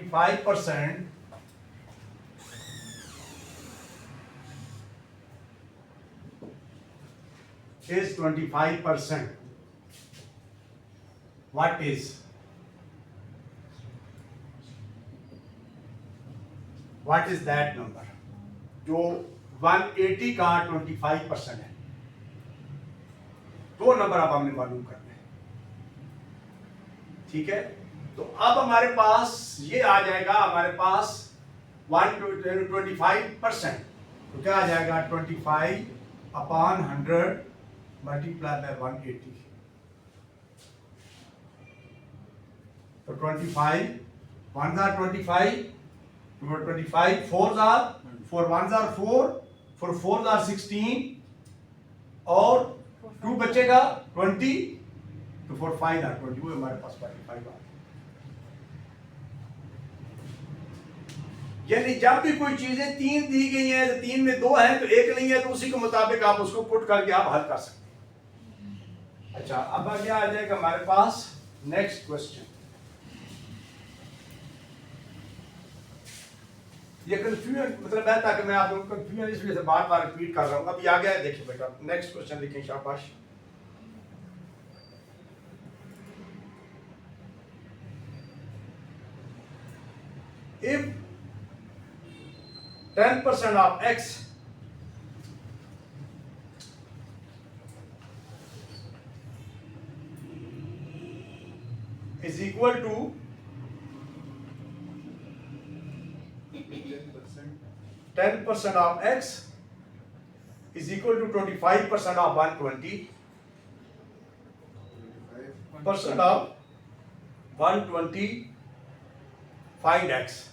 5% is 25%. What is? What is that number? जो 180 का 25% है. दो नंबर अब हमने मालूम करने हैं. ठीक है, तो अब हमारे पास ये आ जाएगा, हमारे पास 125%, तो क्या आ जाएगा 25/100 मल्टीप्लाई बाय 180. तो 25 1s are 25, 25 4s are 4 1s are 4, 4 4s are 16 और 2 बचेगा 20, तो 4 5 are 20, वो हमारे पास 45 आ गया. यानी जब भी कोई चीजें तीन दी गई हैं, तो तीन में दो है तो एक नहीं है, तो उसी के मुताबिक आप उसको पुट करके आप हल कर सकते हैं. अच्छा, अब आगे आ जाएगा हमारे पास नेक्स्ट क्वेश्चन. ये कंफ्यूजन मतलब है, ताकि मैं आप लोगों को कंफ्यूजन इसलिए से बार बार रिपीट कर रहा हूँ. अभी आ गया है, देखिए बेटा नेक्स्ट क्वेश्चन लिखें, शाबाश. If 10% of x is equal to 10% of x is equal to 25% of 120% of 120, find x.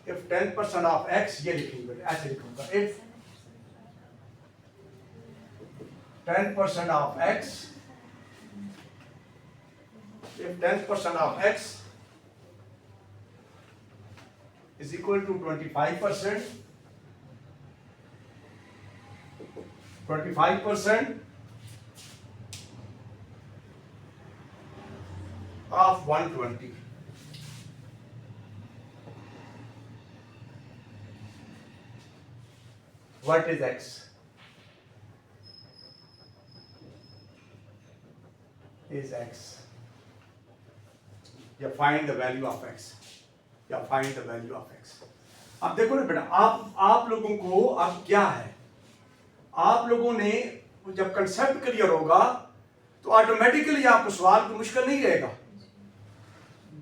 If 10% of x, ये लिखेंगे ऐसे लिखूंगा, if 10% of x, if 10% of x is equal to 25%, 25% of 120. What is x? Is x? या find the value of x. या find the value of x. अब देखो ना बेटा, आप लोगों को अब क्या है, आप लोगों ने जब कंसेप्ट क्लियर होगा तो ऑटोमेटिकली आपको सवाल को मुश्किल नहीं रहेगा.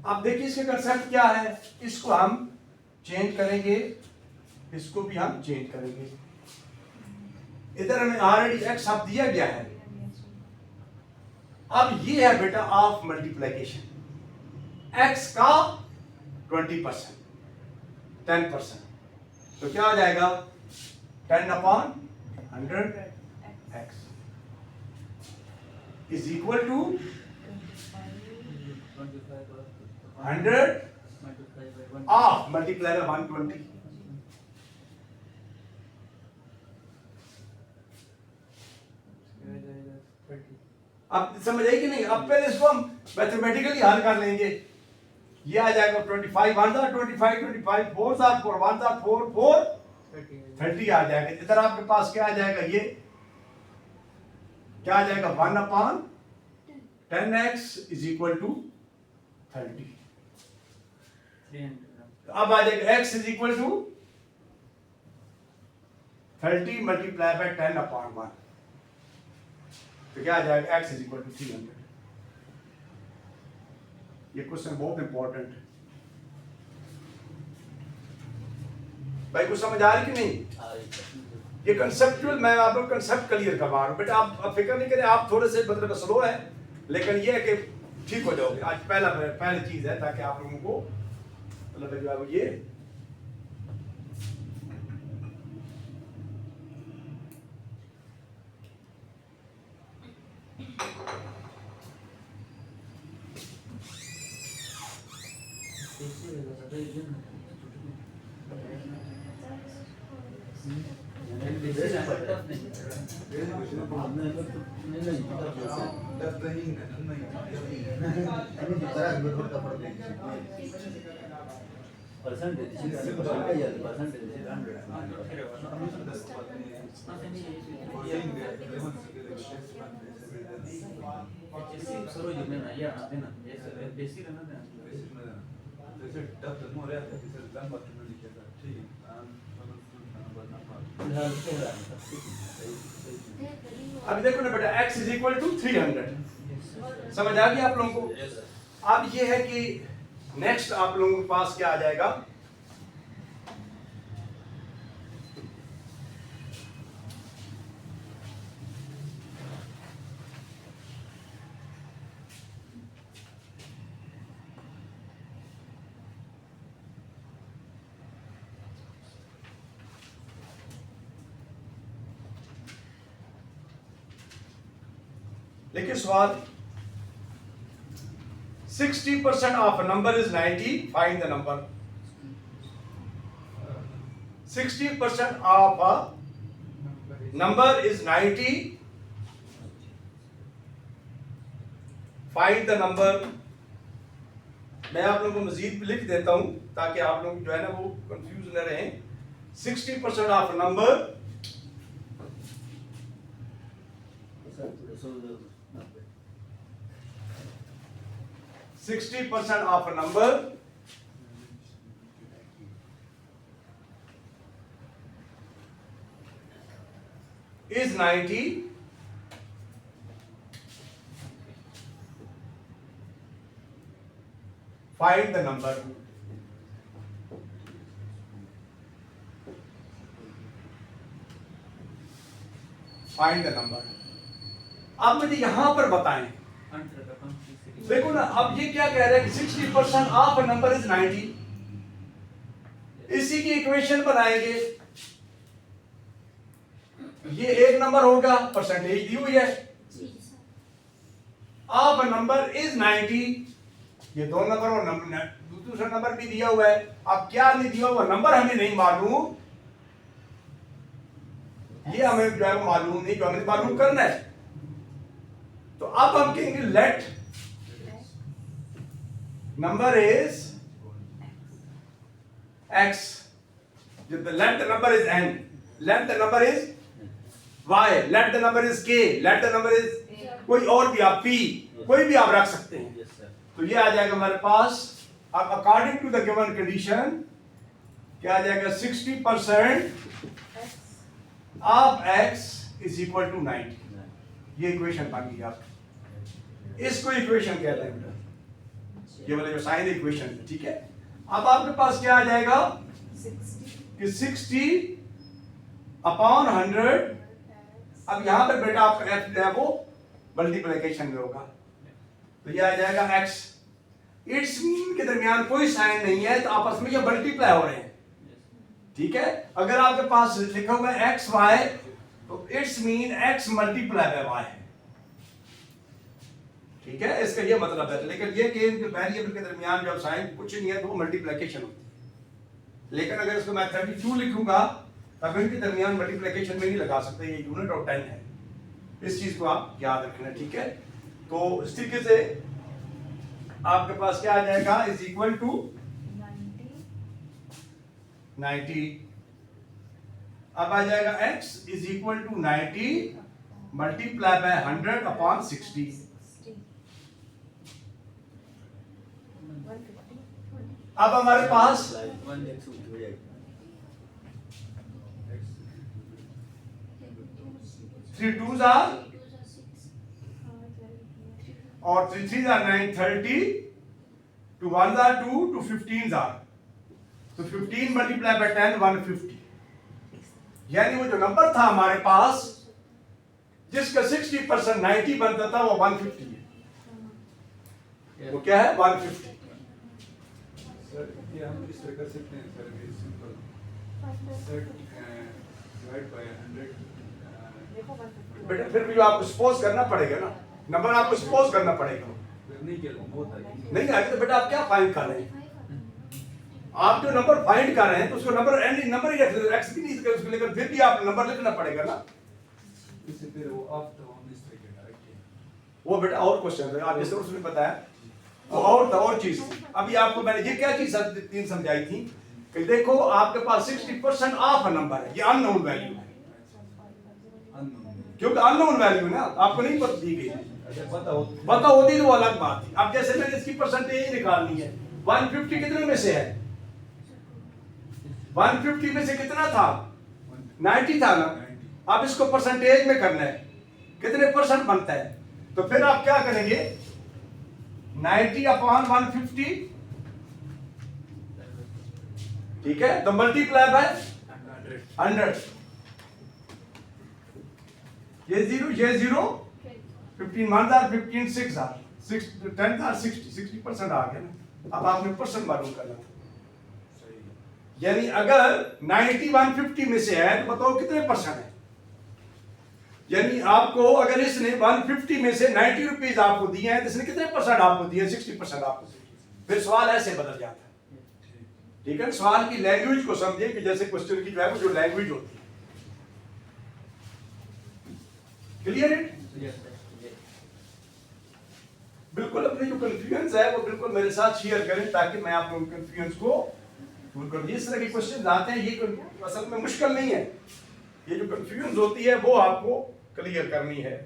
आप देखिए इसके कंसेप्ट क्या है, इसको हम चेंज करेंगे, इसको भी हम चेंज करेंगे. इधर हमें ऑलरेडी x अब दिया गया है. अब ये है बेटा ऑफ मल्टीप्लिकेशन, x का 20%, 10%, तो क्या आ जाएगा 10/100 x is equal to 100 of multiply by 120. अब समझ आई कि नहीं? अब पहले इसको हम मैथमेटिकली हल कर लेंगे. ये आ जाएगा 25 1s are 25, 25 4s are 4, 1s are 4, 4 30 आ जाएगा. इधर आपके पास क्या आ जाएगा, ये क्या आ जाएगा 1/10x is equal to 30. अब आ जाएगा x is equal to 30 multiplied by 10/1, तो क्या आ जाएगा x is equal to 300. ये क्वेश्चन बहुत इंपॉर्टेंट है भाई, कुछ समझ आ रही कि नहीं? ये कंसेप्चुअल, मैं आप लोग कंसेप्ट क्लियर करवा रहा हूँ बेटा. आप फिक्र नहीं करें, आप थोड़े से मतलब स्लो है, लेकिन ये है कि ठीक हो जाओगे. आज पहली चीज है ताकि आप लोगों को मतलब जो है वो ये अभी देखो ना बेटा x इज इक्वल टू 300, समझ आ गई आप लोगों को? अब ये है कि नेक्स्ट आप लोगों के पास क्या आ जाएगा, देखिए सवाल 60% of a number is 90, find the number. 60% of a number is 90, find the number. मैं आप लोगों को मजीद लिख देता हूं ताकि आप लोग जो है ना वो कंफ्यूज न रहें। 60% of a number of a number is 90. Find the number. Find the number. आप मुझे यहां पर बताएं, देखो ना, अब ये क्या कह रहा है कि 60% ऑफ अ नंबर इज 90। इसी की इक्वेशन बनाएंगे, ये एक नंबर होगा, परसेंटेज दी हुई है, ऑफ अ नंबर इज 90, ये दो नंबर और दूसरा नंबर भी दिया हुआ है। अब क्या नहीं दिया हुआ, नंबर हमें नहीं मालूम, ये हमें जो है मालूम नहीं, जो हमें मालूम करना है। तो अब हम कहेंगे late number is x, let the number is n, let the number is y, let the number is k, let the number is कोई और भी आप p, कोई भी आप रख सकते हैं। तो ये आ जाएगा हमारे पास, अब according to the given condition क्या आ जाएगा, 60% of x is equal to 90। ये इक्वेशन बन गई आप, इसको इक्वेशन कहते हैं बेटा, ये वाला जो साइन इक्वेशन है, ठीक है। अब आपके पास क्या आ जाएगा कि 60/100, अब यहां पर बेटा आपका f जो है वो मल्टीप्लिकेशन में होगा, तो ये आ जाएगा x। इट्स मीन के दरमियान कोई साइन नहीं है, तो आपस में ये मल्टीप्लाई हो रहे हैं, ठीक है। अगर आपके पास लिखा हुआ है x y, तो it's mean x multiply by y, ठीक है, इसका ये मतलब है। लेकिन ये कि वेरिएबल के दरमियान जब साइन कुछ नहीं है तो वो मल्टीप्लिकेशन होती है। लेकिन अगर इसको मैं 32 लिखूंगा तब इनके दरमियान मल्टीप्लिकेशन में नहीं लगा सकते, ये यूनिट ऑफ 10 है, इस चीज को आप याद रखना, ठीक है। तो इस तरीके से आपके पास क्या आ जाएगा, इज इक्वल टू 90। अब आ जाएगा x is equal to 90 multiply by 100/60। अब हमारे पास 3 2s are और 3 3s are 9, 30, 2 1s are 2, 2 15s are, तो 15 मल्टीप्लाई बाय 10 150, यानी वो जो नंबर था हमारे पास जिसका 60% 90 बनता था वो 150 है, वो क्या है 150। सर ये हम इस तरह कर सकते हैं सर, ये सिंपल सेट डिवाइड बाय 100। बेटा फिर भी आपको सपोज करना पड़ेगा ना, नंबर आपको सपोज करना पड़ेगा, नहीं किया बहुत है नहीं आगे तो बेटा आप क्या फाइंड कर रहे हैं, आप जो नंबर फाइंड कर रहे हैं तो उसको number and number he x भी नहीं, उसको लेकर फिर भी आप नंबर लिखना पड़ेगा ना। 50 से फिर वो ऑफ तो हम इस तरह के डायरेक्टली वो बेटा और क्वेश्चन है, आप जैसे उसने बताया वो और चीज थी। अभी आपको मैंने ये क्या चीज तीन समझाई थी कि देखो आपके पास 60% ऑफ नंबर है, ये अननोन वैल्यू है, अननोन क्योंकि अननोन वैल्यू ना आपको नहीं पता दी गई। अच्छा बताओ पता होती तो वो अलग बात थी। अब जैसे मैंने इसकी परसेंटेज निकालनी है, 150 कितने में से है, 150 में से कितना था, 90 था ना। अब इसको परसेंटेज में करना है, कितने परसेंट बनता है, तो फिर आप क्या करेंगे 90 अपॉन 150, ठीक है, तो मल्टीप्लाई बाय 100, ये जीरो 15 1 था 15 6 था 6 10 था 60% आ गया ना। अब आपने परसेंट मालूम करना था, यानी अगर 90 150 में से है तो बताओ कितने परसेंट है। यानी आपको अगर इसने 150 में से 90 रुपीज आपको दिए हैं तो इसने कितने परसेंट आपको दिए, 60% आपको। फिर सवाल ऐसे बदल जाता है, ठीक है। सवाल की लैंग्वेज को समझिए कि जैसे क्वेश्चन की जो है वो जो लैंग्वेज होती है, क्लियर है। बिल्कुल अपने जो कंफ्यूजन है वो बिल्कुल मेरे साथ शेयर करें ताकि मैं आप लोगों के कंफ्यूजन को दूर करूं। इस तरह के क्वेश्चन आते हैं, ये असल में मुश्किल नहीं है, ये जो कंफ्यूजन होती है वो आपको क्लियर करनी है।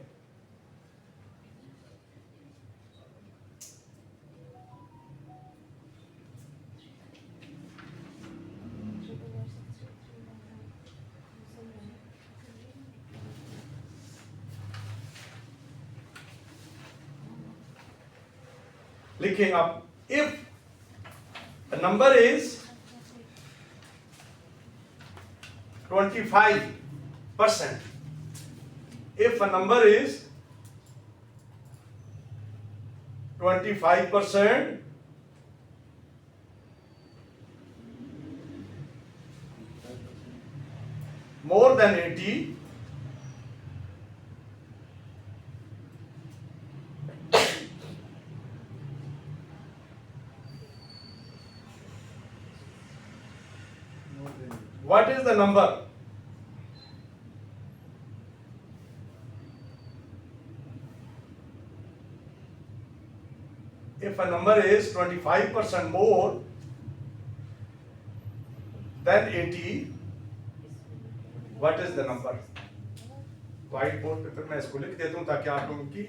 लिखें आप, if number is 25%, if a number is 25% more than 80, what is the number? If a number is 25% more than 80, what is the number? White board पे फिर मैं इसको लिख देता हूं ताकि आप लोगों की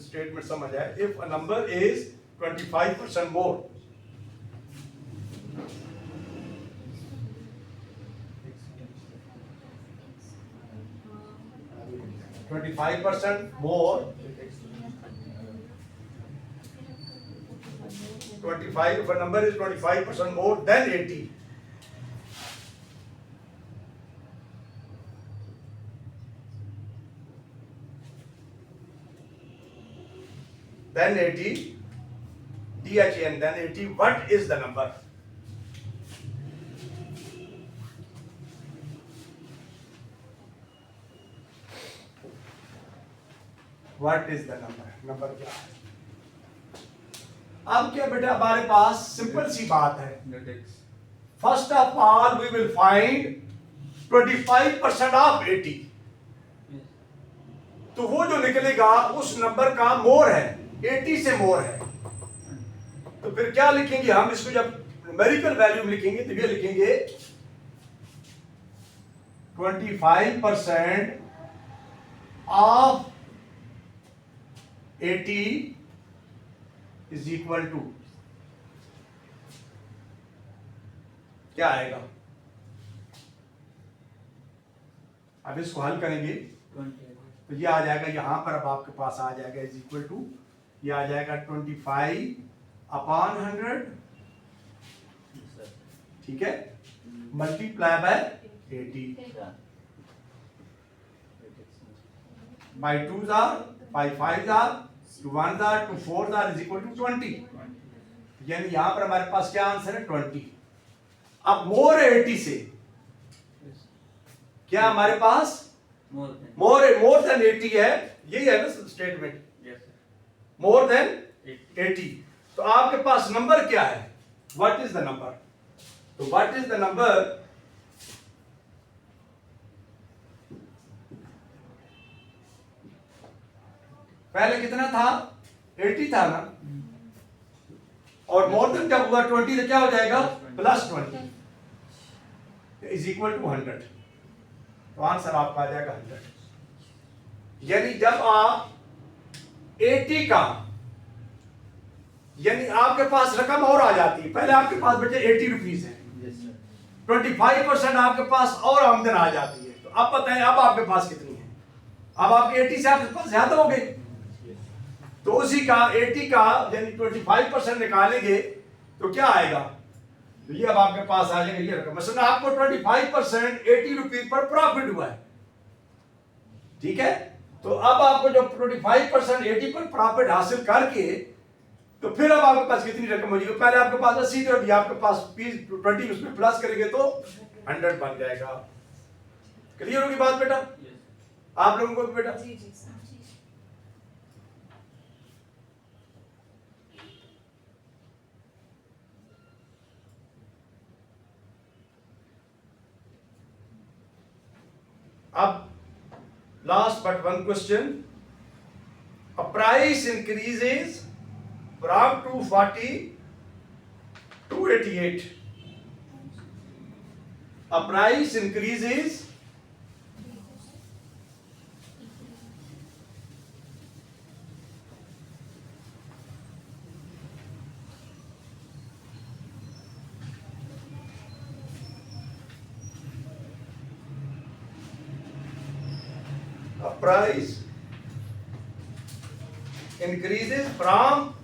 स्टेटमेंट समझ आए। If a number is 25% more, more 25, if a number is 25% more than 80, then 80, DHN, then 80, what is the number? What is the number? Number क्या है? अब क्या बेटा हमारे पास सिंपल सी बात है। Next first of all we will find 25% of 80, तो वो जो निकलेगा उस नंबर का मोर है, 80 से मोर है। तो फिर क्या लिखेंगे हम इसको, जब न्यूमेरिकल वैल्यू में लिखेंगे तो ये लिखेंगे 25% ऑफ 80 इज इक्वल टू क्या आएगा। अब इसको हल करेंगे तो ये आ जाएगा, यहां पर अब आपके पास आ जाएगा इज इक्वल टू, ये आ जाएगा 25 अपॉन 100, ठीक है, मल्टीप्लाई बाय 80, बाय 2 जार, बाय 5 जार, 1 जार, 4 जार इज इक्वल टू 20, यानी यहां पर हमारे पास क्या आंसर है 20। अब मोर 80 से क्या हमारे पास मोर देन 80 है, यही है ना स्टेटमेंट, मोर देन 80। तो आपके पास नंबर क्या है, व्हाट इज द नंबर, तो व्हाट इज द नंबर, पहले कितना था 80 था ना, और मोर देन जब हुआ 20 तो क्या हो जाएगा +20 इज इक्वल टू 100। तो आंसर आपका आ जाएगा 100। यानी जब आप 80 का, यानी आपके पास रकम और आ जाती है, पहले आपके पास बचे 80 रुपीज है, 25% आपके पास और आमदन आ जाती है। तो अब बताएं अब आपके पास कितनी है? अब आपके 80 से आपके पास ज्यादा हो गए, तो उसी का 80 का यानी 25% निकालेंगे तो क्या आएगा? तो ये अब आपके पास आ जाएगा ये रकम। मसलन आपको 25% 80 रुपीज पर प्रॉफिट हुआ है, ठीक है। तो अब आपको जो 25% 80 पर प्रॉफिट हासिल करके, तो फिर अब आपके पास कितनी रकम हो जाएगी? पहले आपके पास 80 थे, अभी आपके पास 20 उसमें प्लस करेंगे तो 100 बन जाएगा। क्लियर होगी बात बेटा? आप लोगों को भी बेटा? जी जी सर। अब last but one question. A price increases from 240 to 88. A price increases from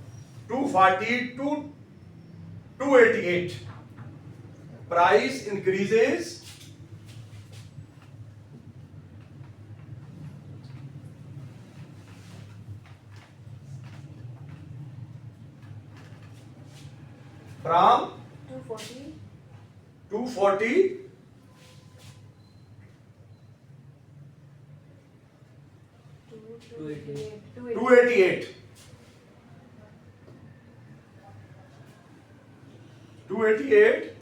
240 to 288. Price increases from 240 240 to 288. 288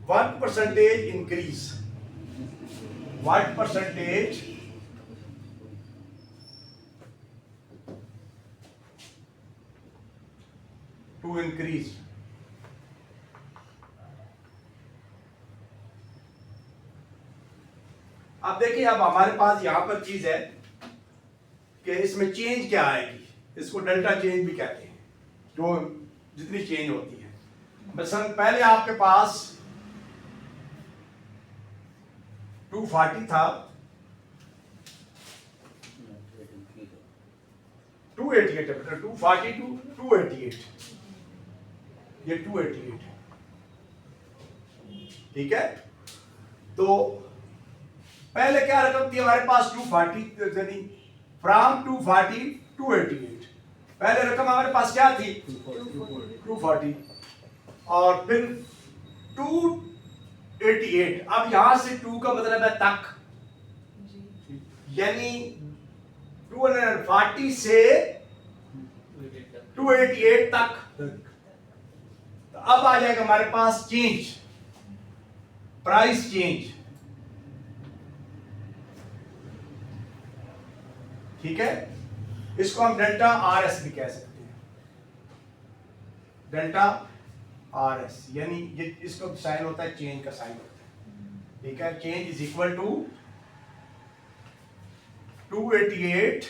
what percentage increase? What percentage to increase? अब देखिए, अब हमारे पास यहां पर चीज है कि इसमें चेंज क्या आएगी, इसको डेल्टा चेंज भी कहते हैं, जो जितनी चेंज होती है। मसलन पहले आपके पास 240 था, 288 है बेटा, 240 टू 288, ये 288, ठीक है। तो पहले क्या रकम थी हमारे पास? 240, यानी फ्रॉम 240 288। पहले रकम हमारे पास क्या थी? 240, और फिर 288। अब यहां से 2 का मतलब है तक, यानी 240 से 288 तक। तो अब आ जाएगा हमारे पास चेंज, प्राइस चेंज, ठीक है। इसको हम डेल्टा आरएस भी कह सकते हैं, डेल्टा आरएस, यानी ये इसको साइन होता है, चेंज का साइन होता है, ठीक है। Change is equal to 288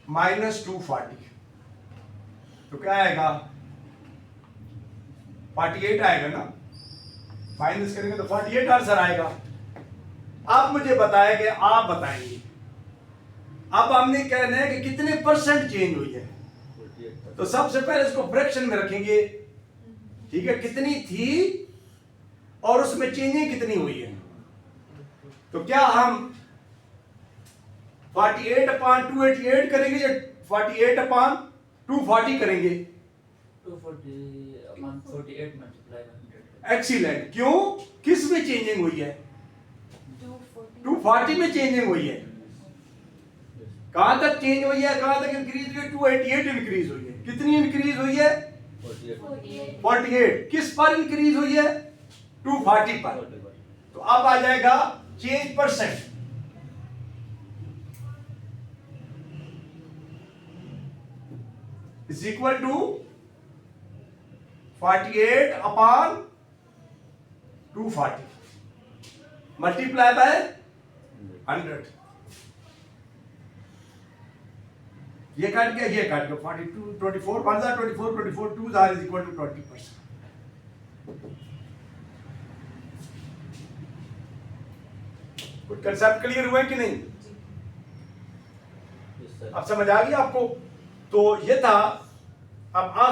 minus 240, तो क्या आएगा? 48 आएगा ना, माइनस करेंगे तो 48 आंसर आएगा। अब मुझे बताया कि आप बताएंगे, अब हमने कहना है कि कितने परसेंट चेंज हुई है। तो सबसे पहले इसको फ्रैक्शन में रखेंगे, ठीक है, कितनी थी और उसमें चेंजिंग कितनी हुई है। तो क्या हम 48/288 करेंगे या 48/240 करेंगे? 240/48 मल्टीप्लाई 100। एक्सीलेंट। क्यों? किस में चेंजिंग हुई है? 240 में चेंजिंग हुई है। कहां तक चेंज हुई है, कहां तक इंक्रीज हुई है? 288 इंक्रीज हुई है। कितनी इंक्रीज हुई है? 48। किस पर इंक्रीज हुई है? 240 पर। तो अब आ जाएगा change percent, is equal to 48 upon 240 multiply by 100। ये काट गया 42 24 1 are 24 24 2 are is equal to 20%। कुछ कंसेप्ट क्लियर हुए कि नहीं? Yes, sir. अब समझ आ गई आपको? तो ये था। अब